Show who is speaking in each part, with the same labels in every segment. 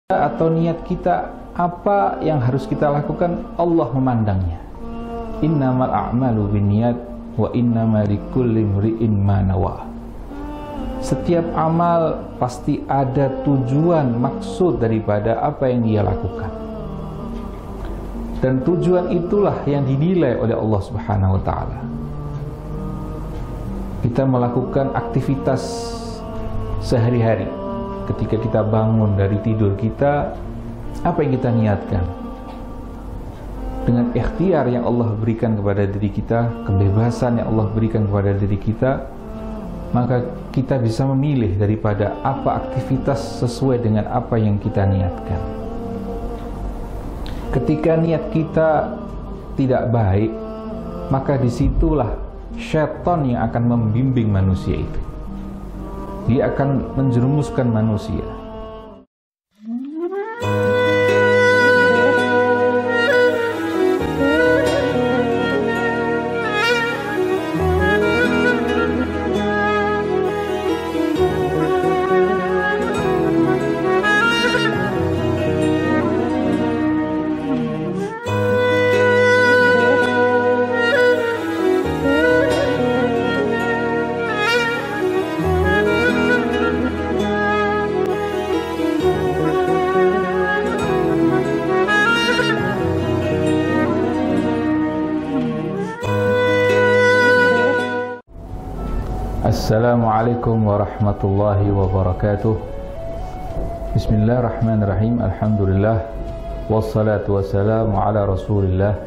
Speaker 1: atau niat kita, apa yang harus kita lakukan, Allah memandangnya. Innamal a'malu binniyat wa innamal likulli imri'in ma nawa. Setiap amal pasti ada tujuan, maksud daripada apa yang dia lakukan. Dan tujuan itulah yang dinilai oleh Allah Subhanahu wa taala. Kita melakukan aktivitas sehari-hari. Ketika kita bangun dari tidur kita, apa yang kita niatkan? Dengan ikhtiar yang Allah berikan kepada diri kita, kebebasan yang Allah berikan kepada diri kita, maka kita bisa memilih daripada apa aktivitas sesuai dengan apa yang kita niatkan. Ketika niat kita tidak baik, maka disitulah syaitan yang akan membimbing manusia itu. Dia akan menjerumuskan manusia. Assalamualaikum warahmatullahi wabarakatuh. Bismillahirrahmanirrahim. Alhamdulillah wassalatu wassalamu ala Rasulillah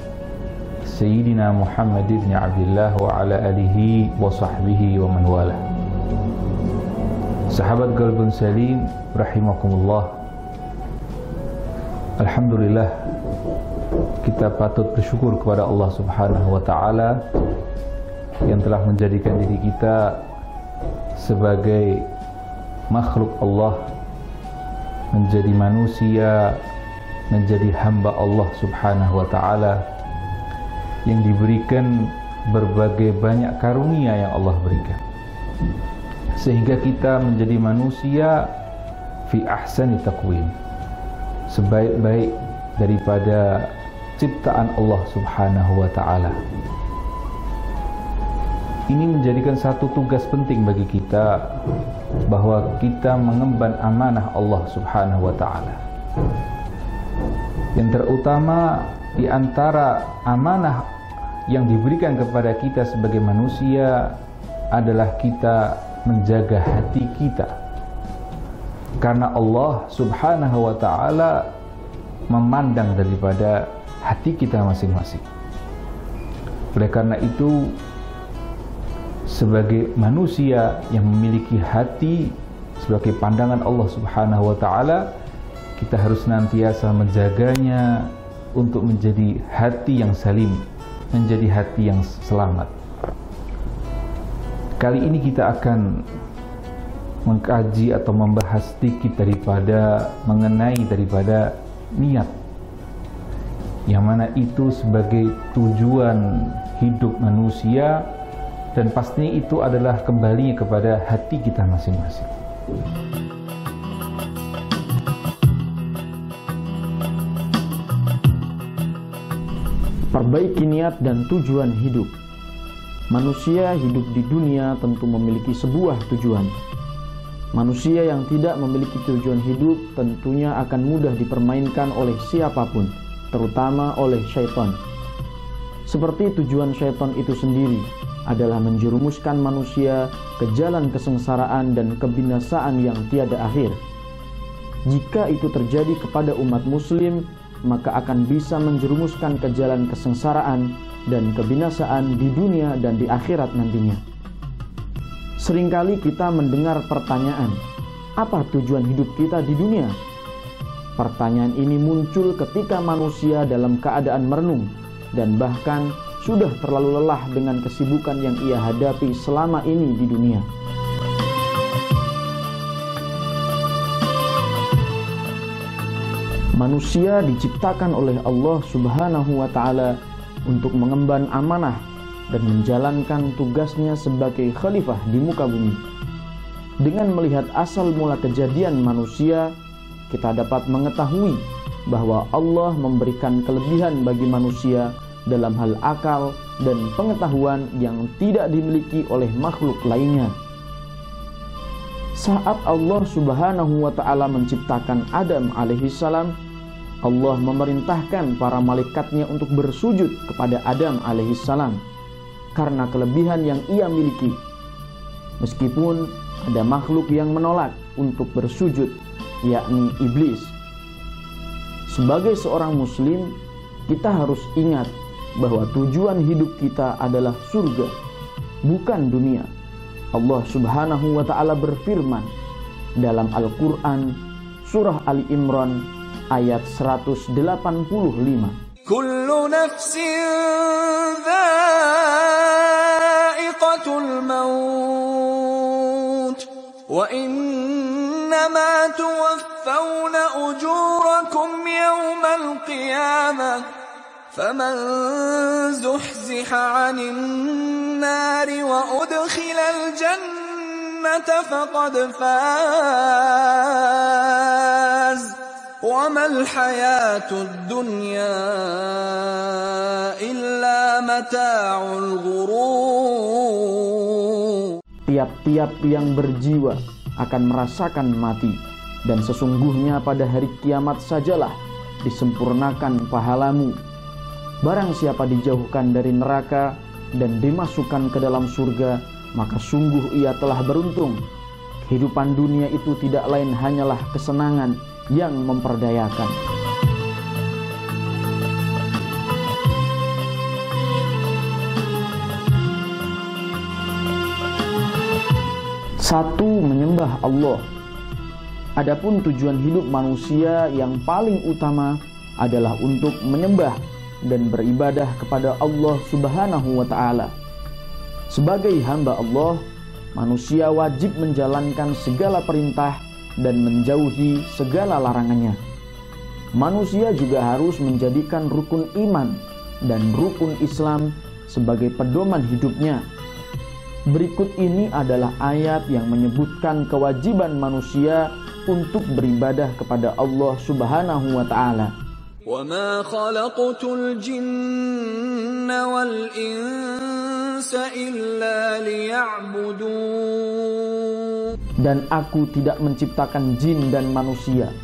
Speaker 1: Sayyidina Muhammad ibn Abdullah wa ala alihi wa sahbihi wa man wala. Sahabat Qalbun Salim rahimakumullah. Alhamdulillah, kita patut bersyukur kepada Allah Subhanahu wa taala yang telah menjadikan diri kita sebagai makhluk Allah, menjadi manusia, menjadi hamba Allah Subhanahu wa ta'ala, yang diberikan berbagai banyak karunia yang Allah berikan, sehingga kita menjadi manusia fi ahsani taqwim, sebaik-baik daripada ciptaan Allah Subhanahu wa ta'ala. Ini menjadikan satu tugas penting bagi kita, bahwa kita mengemban amanah Allah Subhanahu wa ta'ala. Yang terutama di antara amanah yang diberikan kepada kita sebagai manusia adalah kita menjaga hati kita, karena Allah Subhanahu wa ta'ala memandang daripada hati kita masing-masing. Oleh karena itu, sebagai manusia yang memiliki hati sebagai pandangan Allah Subhanahu wa ta'ala, kita harus senantiasa menjaganya untuk menjadi hati yang salim, menjadi hati yang selamat. Kali ini kita akan mengkaji atau membahas sedikit mengenai daripada niat, yang mana itu sebagai tujuan hidup manusia, dan pastinya itu adalah kembalinya kepada hati kita masing-masing.
Speaker 2: Perbaiki niat dan tujuan hidup. Manusia hidup di dunia tentu memiliki sebuah tujuan. Manusia yang tidak memiliki tujuan hidup tentunya akan mudah dipermainkan oleh siapapun, terutama oleh syaitan. Seperti tujuan syaitan itu sendiri adalah menjerumuskan manusia ke jalan kesengsaraan dan kebinasaan yang tiada akhir. Jika itu terjadi kepada umat muslim, maka akan bisa menjerumuskan ke jalan kesengsaraan dan kebinasaan di dunia dan di akhirat nantinya. Seringkali kita mendengar pertanyaan, apa tujuan hidup kita di dunia? Pertanyaan ini muncul ketika manusia dalam keadaan merenung dan bahkan sudah terlalu lelah dengan kesibukan yang ia hadapi selama ini di dunia. Manusia diciptakan oleh Allah Subhanahu wa ta'ala untuk mengemban amanah dan menjalankan tugasnya sebagai khalifah di muka bumi. Dengan melihat asal mula kejadian manusia, kita dapat mengetahui bahwa Allah memberikan kelebihan bagi manusia dalam hal akal dan pengetahuan yang tidak dimiliki oleh makhluk lainnya. Saat Allah Subhanahu wa ta'ala menciptakan Adam alaihissalam, Allah memerintahkan para malaikatnya untuk bersujud kepada Adam alaihissalam karena kelebihan yang ia miliki. Meskipun ada makhluk yang menolak untuk bersujud, yakni iblis. Sebagai seorang muslim, kita harus ingat bahwa tujuan hidup kita adalah surga, bukan dunia. Allah Subhanahu wa ta'ala berfirman dalam Al-Quran surah Ali Imran ayat 185.
Speaker 3: Kullu nafsin dha'iqatul maut wa innama tuwaffawna ujurakum yawmal qiyamah faman zuhziha 'anil nari wa udkhilal jannata faqad faz wa mal hayatud dunya illa mata'ul ghurur.
Speaker 2: Tiap-tiap yang berjiwa akan merasakan mati, dan sesungguhnya pada hari kiamat sajalah disempurnakan pahalamu. Barang siapa dijauhkan dari neraka dan dimasukkan ke dalam surga, maka sungguh ia telah beruntung. Kehidupan dunia itu tidak lain hanyalah kesenangan yang memperdayakan. Satu, menyembah Allah. Adapun tujuan hidup manusia yang paling utama adalah untuk menyembah dan beribadah kepada Allah Subhanahu wa ta'ala. Sebagai hamba Allah, manusia wajib menjalankan segala perintah dan menjauhi segala larangannya. Manusia juga harus menjadikan rukun iman dan rukun Islam sebagai pedoman hidupnya. Berikut ini adalah ayat yang menyebutkan kewajiban manusia untuk beribadah kepada Allah Subhanahu wa ta'ala.
Speaker 3: وَمَا خَلَقْتُ الْجِنَّ وَالْإِنسَ إِلَّا لِيَعْبُدُونَ.
Speaker 2: Dan aku tidak menciptakan jin dan manusia,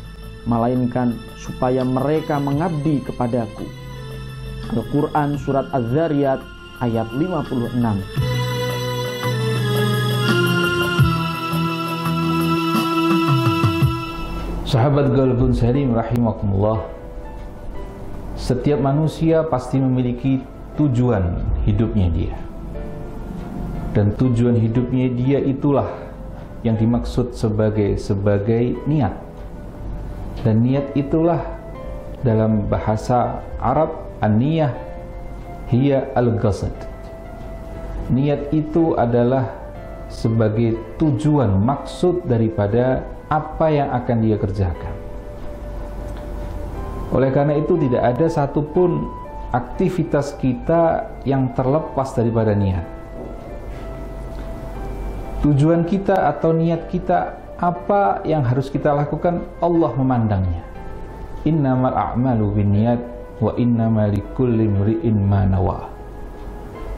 Speaker 2: melainkan supaya mereka mengabdi kepadaku. Al-Quran Surat Az-Zariyat ayat 56.
Speaker 1: Sahabat Qalbun Salim rahimakumullah, setiap manusia pasti memiliki tujuan hidupnya dia. Dan tujuan hidupnya dia itulah yang dimaksud sebagai niat. Dan niat itulah dalam bahasa Arab, an-niyah hiya al-qasad. Niat itu adalah sebagai tujuan, maksud daripada apa yang akan dia kerjakan. Oleh karena itu tidak ada satupun aktivitas kita yang terlepas daripada niat. Tujuan kita atau niat kita, apa yang harus kita lakukan, Allah memandangnya. Innamal a'malu binniyat wa innamal likulli imri'in ma nawa.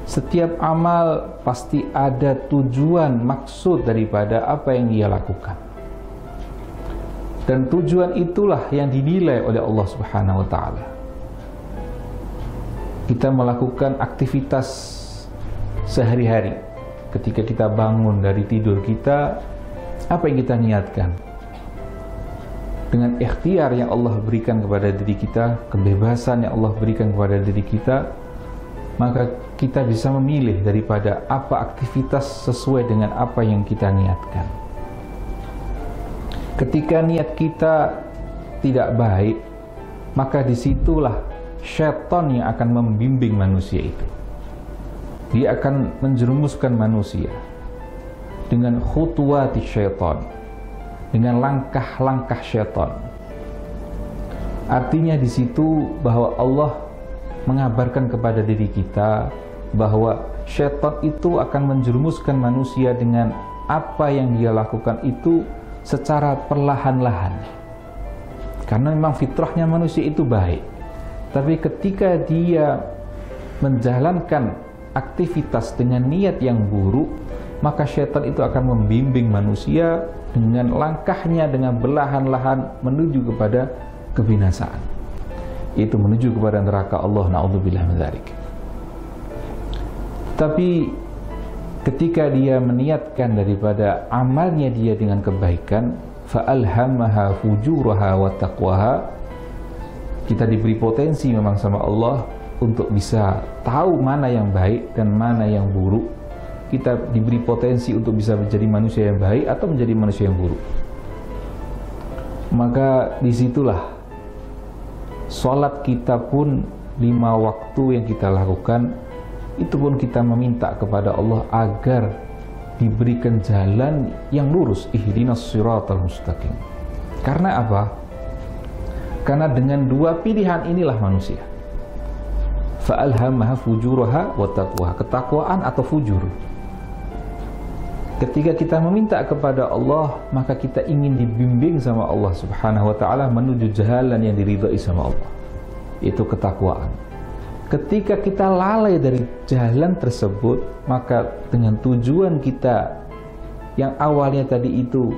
Speaker 1: Setiap amal pasti ada tujuan, maksud daripada apa yang dia lakukan. Dan tujuan itulah yang dinilai oleh Allah Subhanahu wa ta'ala. Kita melakukan aktivitas sehari-hari. Ketika kita bangun dari tidur kita, apa yang kita niatkan? Dengan ikhtiar yang Allah berikan kepada diri kita, kebebasan yang Allah berikan kepada diri kita, maka kita bisa memilih daripada apa aktivitas sesuai dengan apa yang kita niatkan. Ketika niat kita tidak baik, maka disitulah syaitan yang akan membimbing manusia itu. Dia akan menjerumuskan manusia dengan khutuwati syaitan, dengan langkah-langkah syaitan. Artinya di situ bahwa Allah mengabarkan kepada diri kita bahwa syaitan itu akan menjerumuskan manusia dengan apa yang dia lakukan itu secara perlahan-lahan. karena memang fitrahnya manusia itu baik. Tapi ketika dia menjalankan aktivitas dengan niat yang buruk, maka syaitan itu akan membimbing manusia dengan langkahnya, dengan belahan-lahan menuju kepada kebinasaan. Itu menuju kepada neraka Allah, na'udzubillah min dzalik. Tapi ketika dia meniatkan daripada amalnya dia dengan kebaikan, fa'alhamaha fujuraha wa taqwaha, kita diberi potensi memang sama Allah untuk bisa tahu mana yang baik dan mana yang buruk. Kita diberi potensi untuk bisa menjadi manusia yang baik atau menjadi manusia yang buruk. Maka disitulah sholat kita pun 5 waktu yang kita lakukan, itu pun kita meminta kepada Allah agar diberikan jalan yang lurus, ihdinas siratal mustaqim. Karena apa? Karena dengan 2 pilihan inilah manusia. Fa'alhamaha fujuraha wa taqwaha, ketakwaan atau fujur. Ketika kita meminta kepada Allah, maka kita ingin dibimbing sama Allah Subhanahu wa ta'ala menuju jalan yang diridhai sama Allah. Itu ketakwaan. Ketika kita lalai dari jalan tersebut, maka dengan tujuan kita yang awalnya tadi itu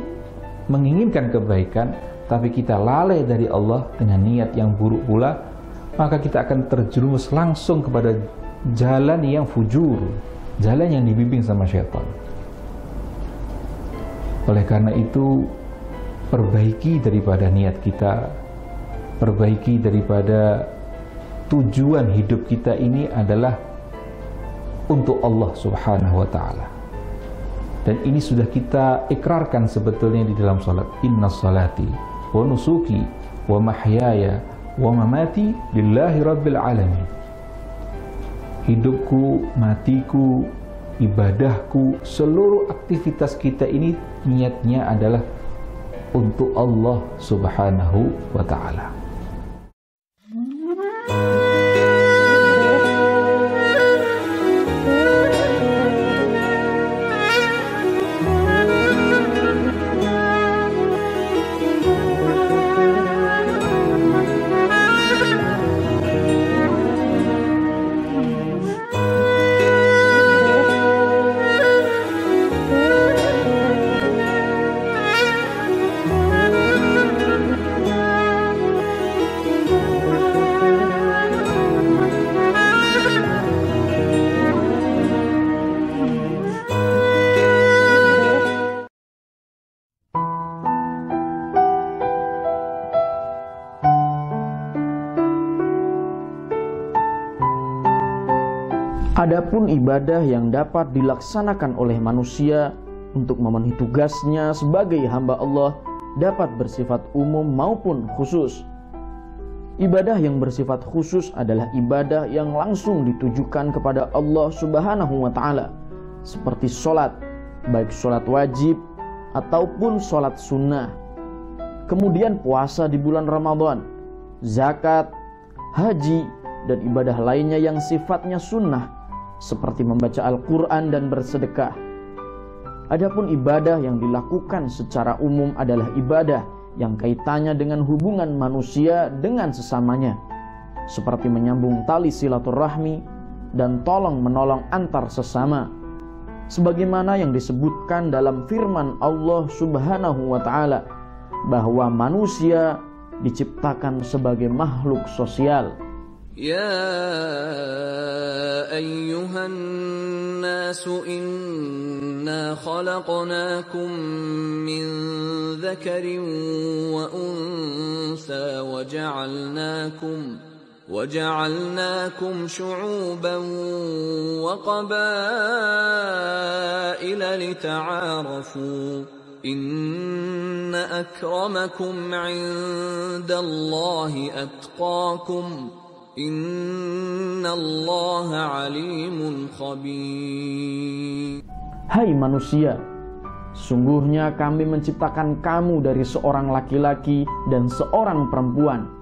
Speaker 1: menginginkan kebaikan, tapi kita lalai dari Allah dengan niat yang buruk pula, maka kita akan terjerumus langsung kepada jalan yang fujur, jalan yang dibimbing sama syaitan. Oleh karena itu, perbaiki daripada niat kita, perbaiki daripada tujuan hidup kita ini adalah untuk Allah Subhanahu wa ta'ala. Dan ini sudah kita ikrarkan sebetulnya di dalam salat. Inna salati wa nusuki wa mahyaya wa mamati lillahi rabbil alamin. Hidupku, matiku, ibadahku, seluruh aktivitas kita ini niatnya adalah untuk Allah Subhanahu wa ta'ala.
Speaker 2: Adapun ibadah yang dapat dilaksanakan oleh manusia untuk memenuhi tugasnya sebagai hamba Allah dapat bersifat umum maupun khusus. Ibadah yang bersifat khusus adalah ibadah yang langsung ditujukan kepada Allah Subhanahu wa ta'ala, seperti sholat, baik sholat wajib ataupun sholat sunnah. Kemudian puasa di bulan Ramadan, zakat, haji, dan ibadah lainnya yang sifatnya sunnah, seperti membaca Al-Quran dan bersedekah. Adapun ibadah yang dilakukan secara umum adalah ibadah yang kaitannya dengan hubungan manusia dengan sesamanya, seperti menyambung tali silaturahmi dan tolong menolong antar sesama, sebagaimana yang disebutkan dalam firman Allah Subhanahu wa ta'ala, bahwa manusia diciptakan sebagai makhluk sosial.
Speaker 3: Ya ayyuhan nasu inna khalaqnakum min dhakarin wa unsa وجعلناكم شعوبا وقبائل لتعارفوا إن أكرمكم عند الله أتقاكم Innallaha alimun khabir.
Speaker 2: Hai manusia, sungguhnya kami menciptakan kamu dari seorang laki-laki dan seorang perempuan,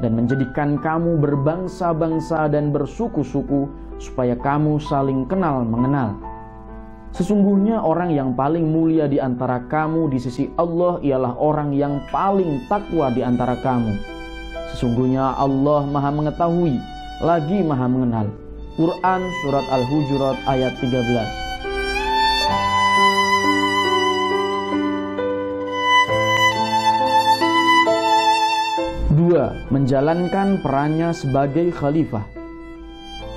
Speaker 2: dan menjadikan kamu berbangsa-bangsa dan bersuku-suku supaya kamu saling kenal mengenal. Sesungguhnya orang yang paling mulia di antara kamu di sisi Allah ialah orang yang paling takwa di antara kamu. Sesungguhnya Allah Maha mengetahui lagi Maha mengenal. Quran Surat Al-Hujurat ayat 13. 2. Menjalankan perannya sebagai khalifah.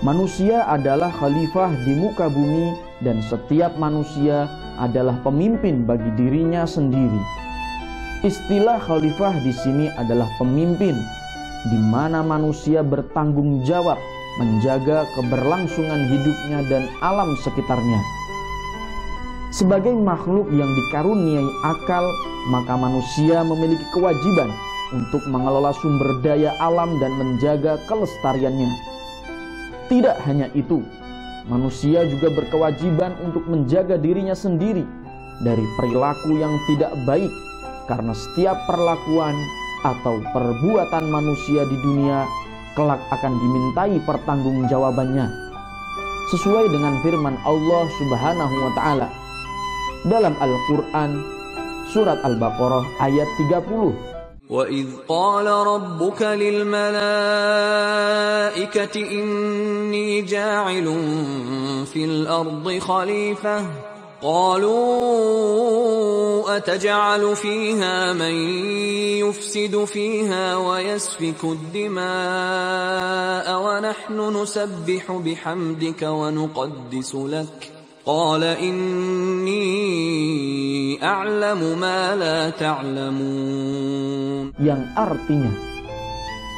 Speaker 2: Manusia adalah khalifah di muka bumi dan setiap manusia adalah pemimpin bagi dirinya sendiri. Istilah khalifah di sini adalah pemimpin, di mana manusia bertanggung jawab menjaga keberlangsungan hidupnya dan alam sekitarnya. Sebagai makhluk yang dikaruniai akal, maka manusia memiliki kewajiban untuk mengelola sumber daya alam dan menjaga kelestariannya. Tidak hanya itu, manusia juga berkewajiban untuk menjaga dirinya sendiri dari perilaku yang tidak baik, karena setiap perlakuan atau perbuatan manusia di dunia kelak akan dimintai pertanggungjawabannya, sesuai dengan firman Allah Subhanahu wa Ta'ala dalam Al-Quran Surat Al-Baqarah ayat 30.
Speaker 3: وَإِذْ قَالَ رَبُّكَ لِلْمَلَائِكَةِ إِنِّي جَاعِلٌ فِي الْأَرْضِ خَلِيفَةً قَالُوا أَتَجْعَلُ فِيهَا مَن يُفْسِدُ فِيهَا وَيَسْفِكُ الدِّمَاءَ وَنَحْنُ نُسَبِّحُ بِحَمْدِكَ وَنُقَدِّسُ لَكَ قال إني أعلم ما لا تعلمون.
Speaker 2: Yang artinya,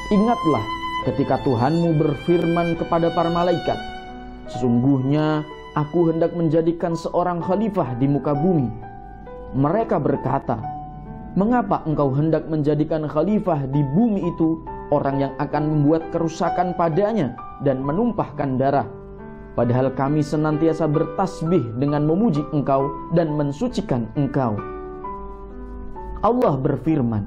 Speaker 2: ingatlah ketika Tuhanmu berfirman kepada para malaikat, sesungguhnya aku hendak menjadikan seorang khalifah di muka bumi. Mereka berkata, mengapa engkau hendak menjadikan khalifah di bumi itu orang yang akan membuat kerusakan padanya dan menumpahkan darah? Padahal kami senantiasa bertasbih dengan memuji engkau dan mensucikan engkau. Allah berfirman,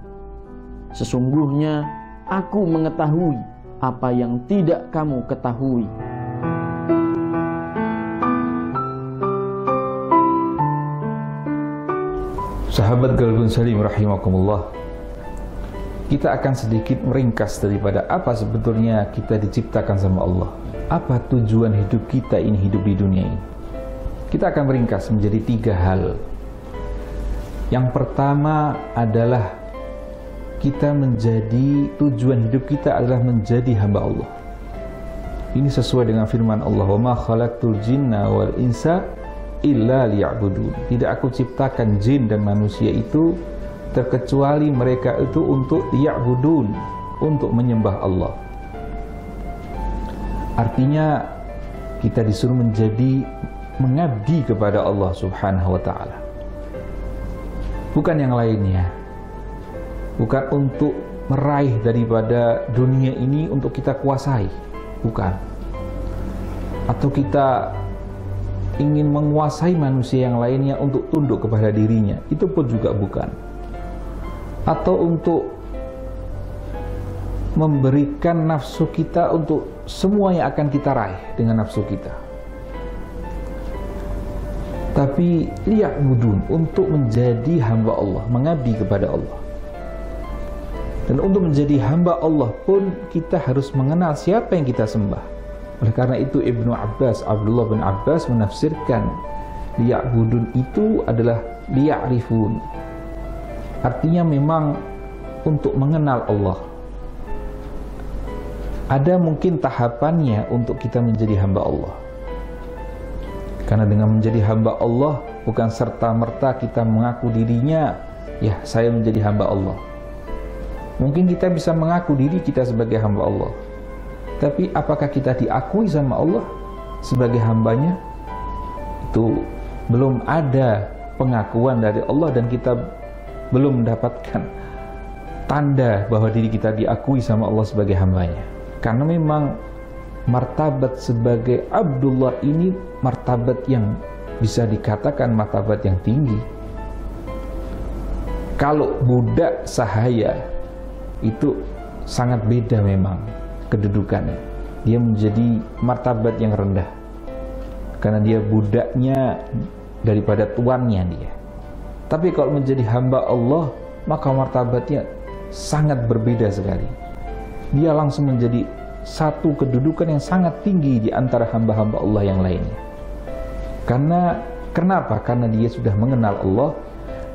Speaker 2: sesungguhnya aku mengetahui apa yang tidak kamu ketahui.
Speaker 1: Sahabat Qalbun Salim rahimakumullah, kita akan sedikit meringkas daripada apa sebetulnya kita diciptakan sama Allah. Apa tujuan hidup kita ini, hidup di dunia ini? Kita akan meringkas menjadi 3 hal. Yang pertama adalah kita tujuan hidup kita adalah menjadi hamba Allah. Ini sesuai dengan firman Allah, "Wa ma khalaqtul jinna wal insa illa liya'budun." Tidak aku ciptakan jin dan manusia itu terkecuali mereka itu untuk ya'budun, untuk menyembah Allah. Artinya kita disuruh mengabdi kepada Allah Subhanahu wa Ta'ala, bukan yang lainnya. Bukan untuk meraih daripada dunia ini untuk kita kuasai, bukan. Atau kita ingin menguasai manusia yang lainnya untuk tunduk kepada dirinya, itu pun juga bukan. Atau untuk memberikan nafsu kita untuk semua yang akan kita raih dengan nafsu kita. Tapi liya'budun, untuk menjadi hamba Allah, mengabdi kepada Allah. Dan untuk menjadi hamba Allah pun kita harus mengenal siapa yang kita sembah. Oleh karena itu Abdullah bin Abbas menafsirkan liya'budun itu adalah liya'rifun. Artinya memang untuk mengenal Allah. Ada mungkin tahapannya untuk kita menjadi hamba Allah. Karena dengan menjadi hamba Allah bukan serta-merta kita mengaku dirinya, ya saya menjadi hamba Allah. Mungkin kita bisa mengaku diri kita sebagai hamba Allah, tapi apakah kita diakui sama Allah sebagai hambanya? Itu belum ada pengakuan dari Allah dan kita belum mendapatkan tanda bahwa diri kita diakui sama Allah sebagai hambanya. Karena memang martabat sebagai Abdullah ini martabat yang bisa dikatakan martabat yang tinggi. Kalau budak sahaya itu sangat beda memang kedudukannya. Dia menjadi martabat yang rendah karena dia budaknya daripada tuannya dia. Tapi kalau menjadi hamba Allah, maka martabatnya sangat berbeda sekali. Dia langsung menjadi satu kedudukan yang sangat tinggi di antara hamba-hamba Allah yang lainnya. Kenapa? Karena dia sudah mengenal Allah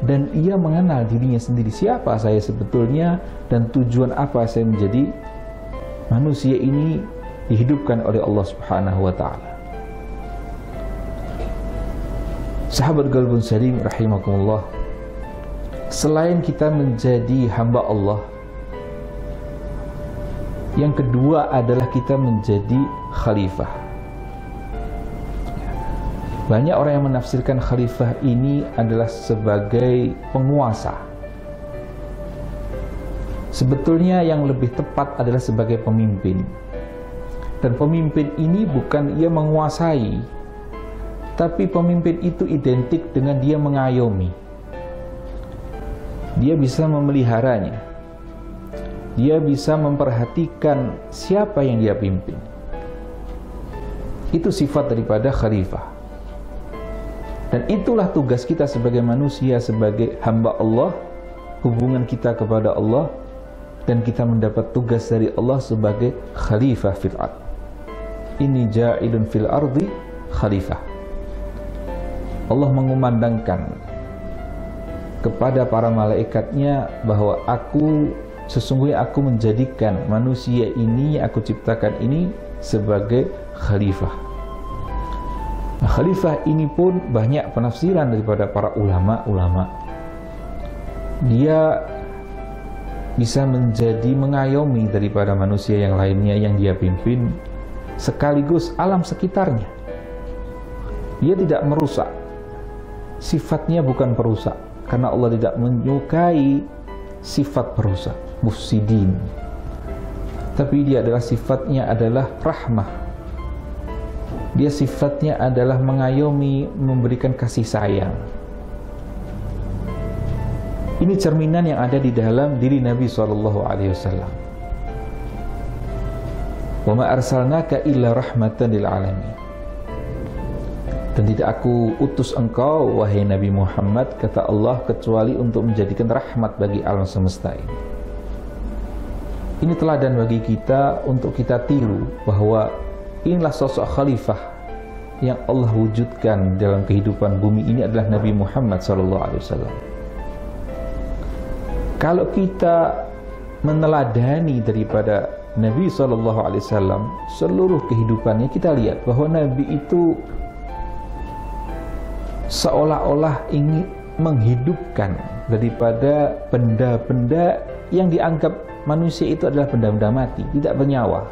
Speaker 1: dan ia mengenal dirinya sendiri, siapa saya sebetulnya dan tujuan apa saya menjadi manusia ini dihidupkan oleh Allah Subhanahu wa taala. Sahabat Qalbun Salim rahimakumullah, selain kita menjadi hamba Allah, yang kedua adalah kita menjadi khalifah. Banyak orang yang menafsirkan khalifah ini adalah sebagai penguasa. Sebetulnya yang lebih tepat adalah sebagai pemimpin. Dan pemimpin ini bukan ia menguasai, tapi pemimpin itu identik dengan dia mengayomi. Dia bisa memeliharanya. Dia bisa memperhatikan siapa yang dia pimpin. Itu sifat daripada khalifah. Dan itulah tugas kita sebagai manusia, sebagai hamba Allah, hubungan kita kepada Allah, dan kita mendapat tugas dari Allah sebagai khalifah fil ard. Inni ja'ilun fil ardi khalifah. Allah mengumandangkan kepada para malaikatnya bahwa sesungguhnya aku menjadikan manusia ini, aku ciptakan ini sebagai khalifah. Nah, khalifah ini pun banyak penafsiran daripada para ulama. Dia bisa menjadi mengayomi daripada manusia yang lainnya yang dia pimpin, sekaligus alam sekitarnya. Dia tidak merusak. Sifatnya bukan perusak, karena Allah tidak menyukai sifat perusak, mufsidin. Tapi dia adalah sifatnya adalah rahmah. Dia sifatnya adalah mengayomi, memberikan kasih sayang. Ini cerminan yang ada di dalam diri Nabi SAW. Wa ma arsalnaka illa rahmatan lil alamin. Dan tidak aku utus engkau, wahai Nabi Muhammad, kata Allah, kecuali untuk menjadikan rahmat bagi alam semesta ini. Ini teladan bagi kita untuk kita tiru, bahwa inilah sosok khalifah yang Allah wujudkan dalam kehidupan bumi ini adalah Nabi Muhammad SAW. Kalau kita meneladani daripada Nabi SAW seluruh kehidupannya, kita lihat bahwa Nabi itu seolah-olah ingin menghidupkan daripada benda-benda yang dianggap manusia itu adalah benda-benda mati, tidak bernyawa.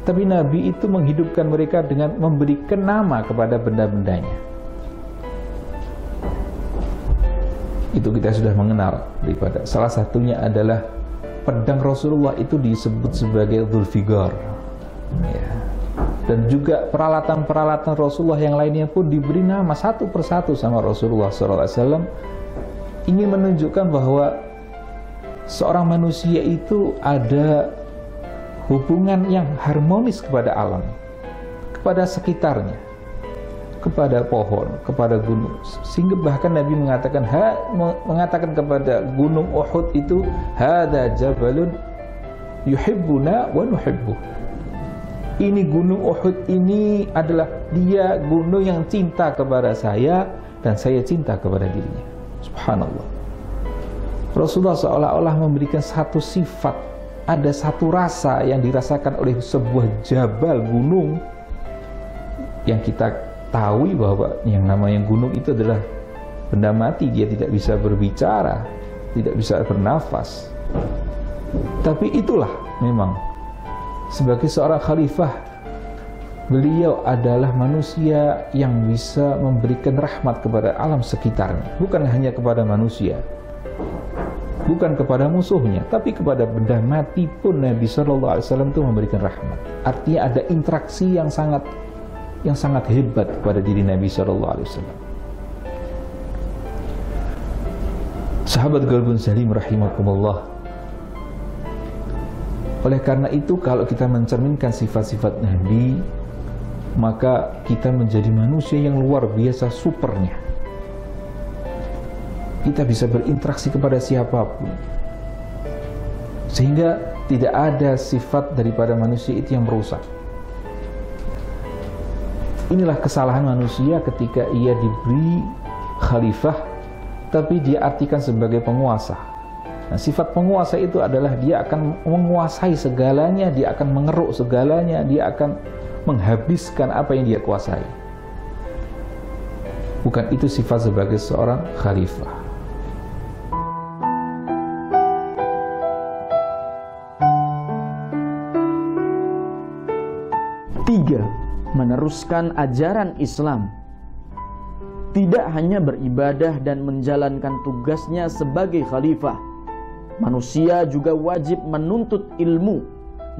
Speaker 1: Tapi Nabi itu menghidupkan mereka dengan memberikan nama kepada benda-bendanya. Itu kita sudah mengenal daripada salah satunya adalah pedang Rasulullah itu disebut sebagai Dzulfiqar, ya. Dan juga peralatan-peralatan Rasulullah yang lainnya pun diberi nama satu persatu sama Rasulullah SAW, ingin menunjukkan bahwa seorang manusia itu ada hubungan yang harmonis kepada alam, kepada sekitarnya, kepada pohon, kepada gunung. Sehingga bahkan Nabi mengatakan kepada gunung Uhud itu, hadza jabalun yuhibbuna wa nuhibbuh. Ini gunung Uhud ini adalah dia gunung yang cinta kepada saya dan saya cinta kepada dirinya. Subhanallah. Rasulullah seolah-olah memberikan satu sifat, ada satu rasa yang dirasakan oleh sebuah jabal gunung yang kita tahu bahwa yang namanya gunung itu adalah benda mati, dia tidak bisa berbicara, tidak bisa bernafas. Tapi itulah memang sebagai seorang khalifah, beliau adalah manusia yang bisa memberikan rahmat kepada alam sekitarnya, bukan hanya kepada manusia, bukan kepada musuhnya, tapi kepada benda mati pun Nabi SAW itu memberikan rahmat. Artinya ada interaksi yang sangat hebat kepada diri Nabi SAW. Sahabat Qalbun Salim rahimakumullah. Oleh karena itu, kalau kita mencerminkan sifat-sifat Nabi, maka kita menjadi manusia yang luar biasa supernya. Kita bisa berinteraksi kepada siapapun, sehingga tidak ada sifat daripada manusia itu yang merusak. Inilah kesalahan manusia ketika ia diberi khalifah tapi dia artikan sebagai penguasa. Nah, sifat penguasa itu adalah dia akan menguasai segalanya, dia akan mengeruk segalanya, dia akan menghabiskan apa yang dia kuasai. Bukan itu sifat sebagai seorang khalifah.
Speaker 2: Tiga, meneruskan ajaran Islam. Tidak hanya beribadah dan menjalankan tugasnya sebagai khalifah, manusia juga wajib menuntut ilmu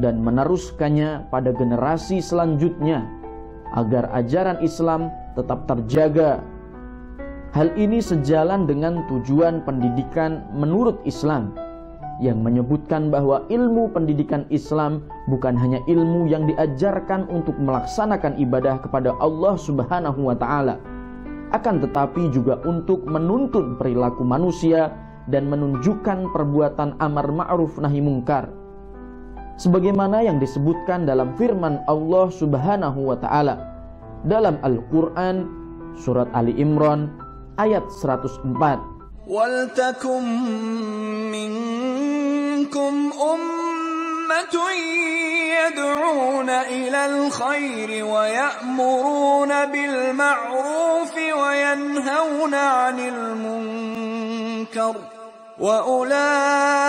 Speaker 2: dan meneruskannya pada generasi selanjutnya agar ajaran Islam tetap terjaga. Hal ini sejalan dengan tujuan pendidikan menurut Islam yang menyebutkan bahwa ilmu pendidikan Islam bukan hanya ilmu yang diajarkan untuk melaksanakan ibadah kepada Allah Subhanahu wa Ta'ala, akan tetapi juga untuk menuntun perilaku manusia dan menunjukkan perbuatan amar ma'ruf nahi mungkar, sebagaimana yang disebutkan dalam firman Allah Subhanahu wa Ta'ala dalam Al-Quran surat Ali Imran ayat 104.
Speaker 3: وَلْتَكُمْ مِنْكُمْ أُمَّةٌ يَدْعُونَ إِلَى الْخَيْرِ وَيَأْمُرُونَ بِالْمَعْرُوفِ وَيَنْهَوْنَ عَنِ الْمُنْكَرِ وَأُولَئِكَ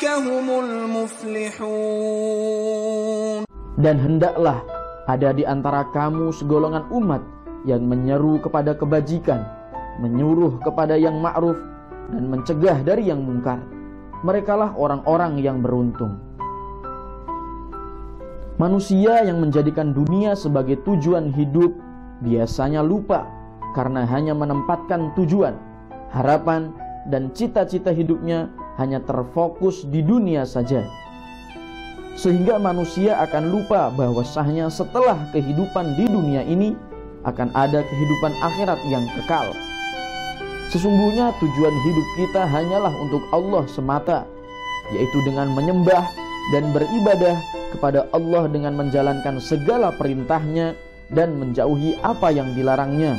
Speaker 3: هُمُ الْمُفْلِحُونَ.
Speaker 2: Dan hendaklah ada di antara kamu segolongan umat yang menyeru kepada kebajikan, menyuruh kepada yang ma'ruf, dan mencegah dari yang mungkar. Merekalah orang-orang yang beruntung. Manusia yang menjadikan dunia sebagai tujuan hidup biasanya lupa karena hanya menempatkan tujuan, harapan, dan cita-cita hidupnya hanya terfokus di dunia saja. Sehingga manusia akan lupa bahwasanya setelah kehidupan di dunia ini akan ada kehidupan akhirat yang kekal. Sesungguhnya tujuan hidup kita hanyalah untuk Allah semata, yaitu dengan menyembah dan beribadah kepada Allah dengan menjalankan segala perintahnya dan menjauhi apa yang dilarangnya.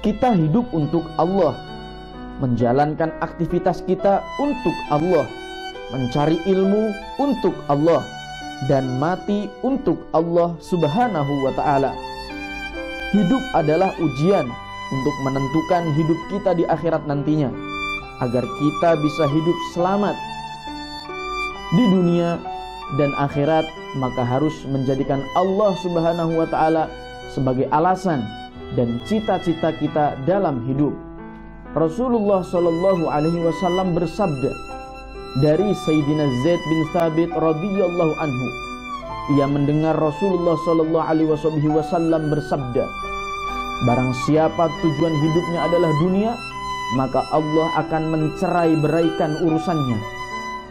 Speaker 2: Kita hidup untuk Allah, menjalankan aktivitas kita untuk Allah, mencari ilmu untuk Allah, dan mati untuk Allah Subhanahu wa Ta'ala. Hidup adalah ujian untuk menentukan hidup kita di akhirat nantinya, agar kita bisa hidup selamat di dunia dan akhirat. Maka harus menjadikan Allah Subhanahu wa Ta'ala sebagai alasan dan cita-cita kita dalam hidup. Rasulullah Shallallahu Alaihi Wasallam bersabda dari Sayyidina Zaid bin Thabit radhiyallahu anhu, ia mendengar Rasulullah Shallallahu Alaihi Wasallam bersabda, barang siapa tujuan hidupnya adalah dunia, maka Allah akan mencerai beraikan urusannya,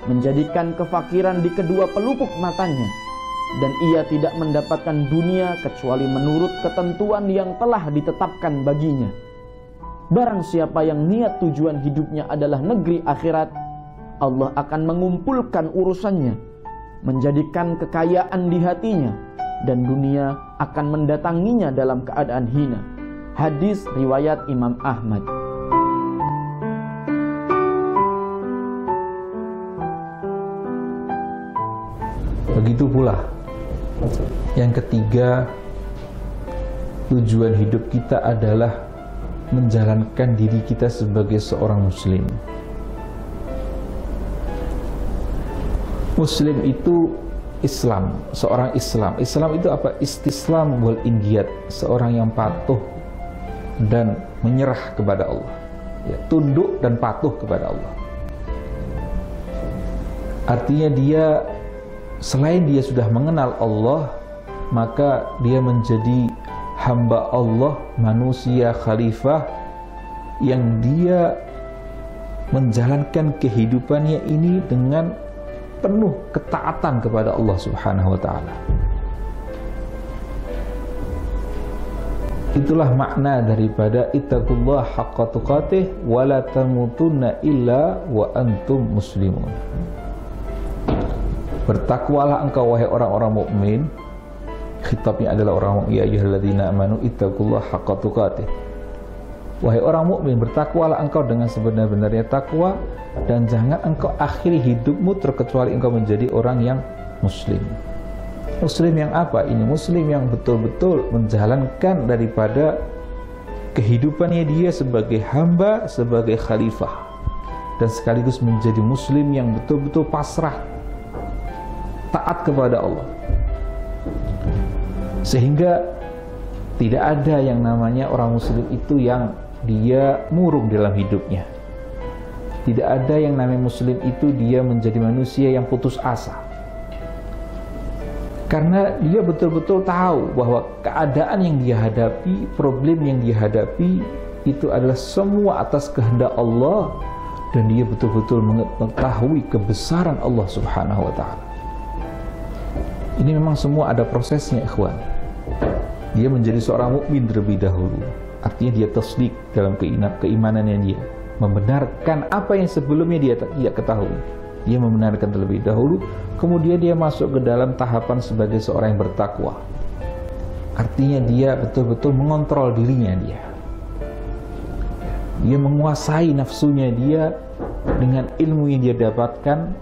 Speaker 2: menjadikan kefakiran di kedua pelupuk matanya, dan ia tidak mendapatkan dunia kecuali menurut ketentuan yang telah ditetapkan baginya. Barang siapa yang niat tujuan hidupnya adalah negeri akhirat, Allah akan mengumpulkan urusannya, menjadikan kekayaan di hatinya, dan dunia akan mendatanginya dalam keadaan hina. Hadis riwayat Imam Ahmad.
Speaker 1: Begitu pula yang ketiga, tujuan hidup kita adalah menjalankan diri kita sebagai seorang muslim. Muslim itu Islam, seorang Islam. Islam itu apa? Istislam wal inqiyad, seorang yang patuh dan menyerah kepada Allah, ya, tunduk dan patuh kepada Allah. Artinya dia, selain dia sudah mengenal Allah, maka dia menjadi hamba Allah, manusia khalifah yang dia menjalankan kehidupannya ini dengan penuh ketaatan kepada Allah Subhanahu wa Ta'ala. Itulah makna daripada ittaqullah haqqa tuqatih wa la tamutunna illa wa antum muslimun. Bertakwalah engkau wahai orang-orang mukmin. Khitabnya adalah orang mukmin, ya ayyuhalladzina amanu ittaqullah haqqa tuqatih. Wahai orang mukmin, bertakwalah engkau dengan sebenar-benarnya takwa, dan jangan engkau akhiri hidupmu terkecuali engkau menjadi orang yang muslim. Muslim yang apa ini? Muslim yang betul-betul menjalankan daripada kehidupannya dia sebagai hamba, sebagai khalifah, dan sekaligus menjadi muslim yang betul-betul pasrah, taat kepada Allah. Sehingga tidak ada yang namanya orang muslim itu yang dia murung dalam hidupnya. Tidak ada yang namanya muslim itu dia menjadi manusia yang putus asa. Karena dia betul-betul tahu bahwa keadaan yang dia hadapi, problem yang dia hadapi, itu adalah semua atas kehendak Allah, dan dia betul-betul mengetahui kebesaran Allah Subhanahu wa Ta'ala. Ini memang semua ada prosesnya, ikhwan. Dia menjadi seorang mukmin terlebih dahulu. Artinya dia tasdik dalam keimanannya dia, membenarkan apa yang sebelumnya dia tidak ketahui. Dia membenarkan terlebih dahulu, kemudian dia masuk ke dalam tahapan sebagai seorang yang bertakwa. Artinya dia betul-betul mengontrol dirinya dia. Dia menguasai nafsunya dia dengan ilmu yang dia dapatkan.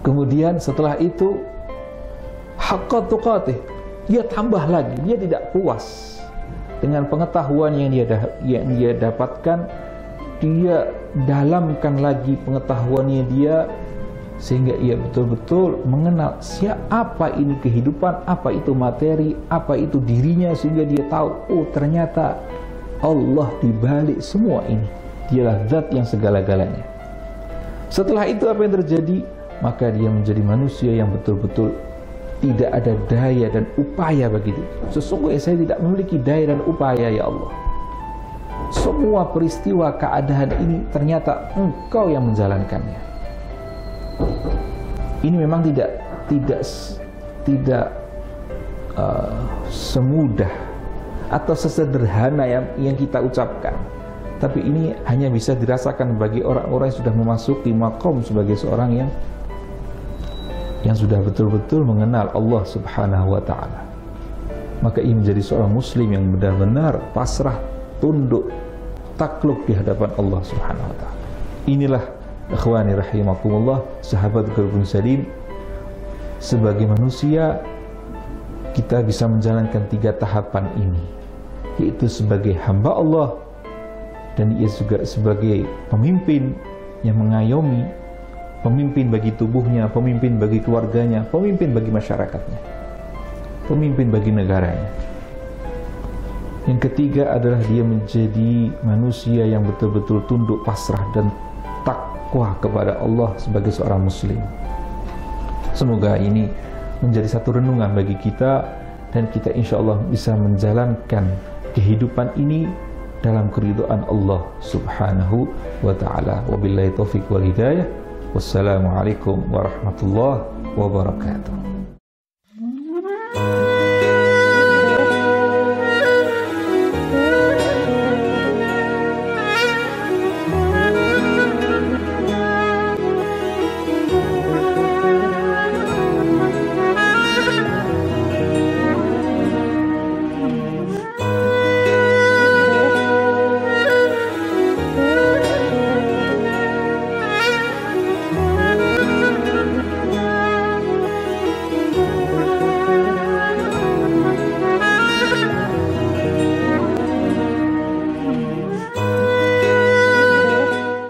Speaker 1: Kemudian setelah itu haqqa tuqatih, dia tambah lagi, dia tidak puas dengan pengetahuan yang dia dapatkan. Dia dalamkan lagi pengetahuannya dia, sehingga ia betul-betul mengenal siapa ini kehidupan, apa itu materi, apa itu dirinya, sehingga dia tahu, oh ternyata Allah dibalik semua ini, dialah zat yang segala-galanya. Setelah itu apa yang terjadi? Maka dia menjadi manusia yang betul-betul tidak ada daya dan upaya begitu. Sesungguhnya saya tidak memiliki daya dan upaya, ya Allah. Semua peristiwa keadaan ini ternyata Engkau yang menjalankannya. Ini memang tidak semudah atau sesederhana yang kita ucapkan. Tapi ini hanya bisa dirasakan bagi orang-orang yang sudah memasuki maqam sebagai seorang yang sudah betul-betul mengenal Allah Subhanahu wa Ta'ala. Maka ia menjadi seorang muslim yang benar-benar pasrah, tunduk, takluk di hadapan Allah Subhanahu wa Ta'ala. Inilah ikhwani rahimakumullah, sahabat qalbun salim, sebagai manusia kita bisa menjalankan 3 tahapan ini, yaitu sebagai hamba Allah, dan ia juga sebagai pemimpin yang mengayomi, pemimpin bagi tubuhnya, pemimpin bagi keluarganya, pemimpin bagi masyarakatnya, pemimpin bagi negaranya. Yang ketiga adalah dia menjadi manusia yang betul-betul tunduk, pasrah, dan takwa kepada Allah sebagai seorang muslim. Semoga ini menjadi satu renungan bagi kita, dan kita insya Allah bisa menjalankan kehidupan ini dalam keridhaan Allah Subhanahu wa Ta'ala. Wabillahi taufiq wal hidayah. Wassalamualaikum warahmatullahi wabarakatuh.